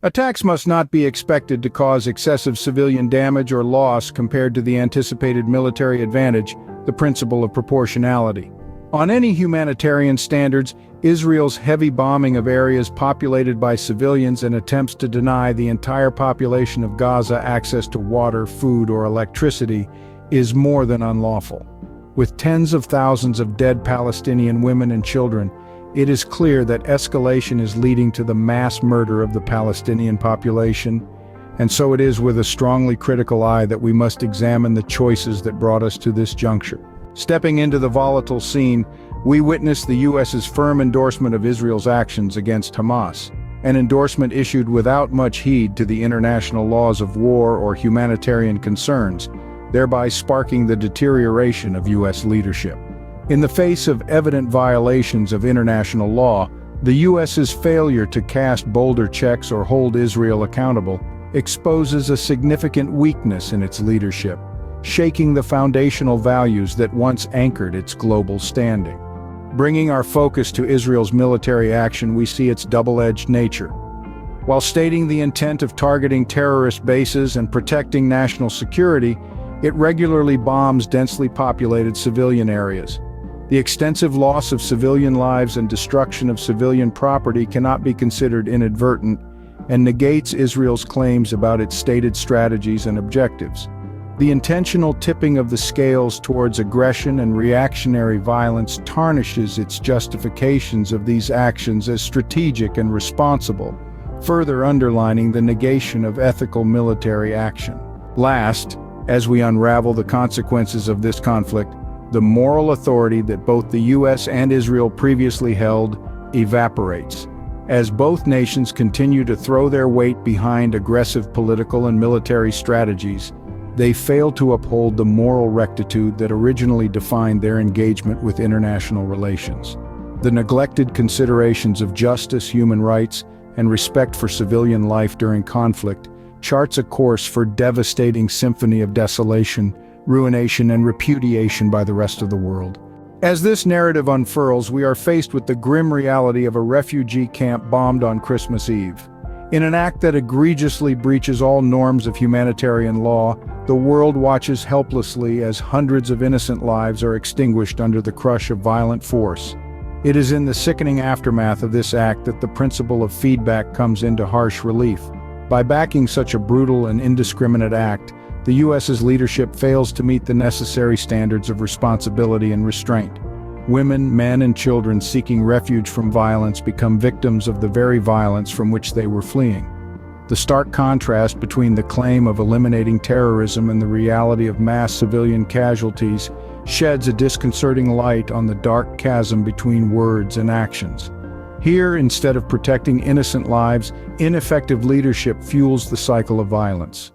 Attacks must not be expected to cause excessive civilian damage or loss compared to the anticipated military advantage, the principle of proportionality. On any humanitarian standards, Israel's heavy bombing of areas populated by civilians and attempts to deny the entire population of Gaza access to water, food, or electricity is more than unlawful. With tens of thousands of dead Palestinian women and children, it is clear that escalation is leading to the mass murder of the Palestinian population, and so it is with a strongly critical eye that we must examine the choices that brought us to this juncture. Stepping into the volatile scene, we witness the U.S.'s firm endorsement of Israel's actions against Hamas, an endorsement issued without much heed to the international laws of war or humanitarian concerns, thereby sparking the deterioration of U.S. leadership. In the face of evident violations of international law, the U.S.'s failure to cast bolder checks or hold Israel accountable exposes a significant weakness in its leadership, shaking the foundational values that once anchored its global standing. Bringing our focus to Israel's military action, we see its double-edged nature. While stating the intent of targeting terrorist bases and protecting national security, it regularly bombs densely populated civilian areas. The extensive loss of civilian lives and destruction of civilian property cannot be considered inadvertent and negates Israel's claims about its stated strategies and objectives. The intentional tipping of the scales towards aggression and reactionary violence tarnishes its justifications of these actions as strategic and responsible, further underlining the negation of ethical military action. Last, as we unravel the consequences of this conflict, the moral authority that both the U.S. and Israel previously held evaporates. As both nations continue to throw their weight behind aggressive political and military strategies, they fail to uphold the moral rectitude that originally defined their engagement with international relations. The neglected considerations of justice, human rights, and respect for civilian life during conflict charts a course for devastating symphony of desolation, ruination, and repudiation by the rest of the world. As this narrative unfurls, we are faced with the grim reality of a refugee camp bombed on Christmas Eve. In an act that egregiously breaches all norms of humanitarian law, the world watches helplessly as hundreds of innocent lives are extinguished under the crush of violent force. It is in the sickening aftermath of this act that the principle of feedback comes into harsh relief. By backing such a brutal and indiscriminate act, the U.S.'s leadership fails to meet the necessary standards of responsibility and restraint. Women, men, and children seeking refuge from violence become victims of the very violence from which they were fleeing. The stark contrast between the claim of eliminating terrorism and the reality of mass civilian casualties sheds a disconcerting light on the dark chasm between words and actions. Here, instead of protecting innocent lives, ineffective leadership fuels the cycle of violence.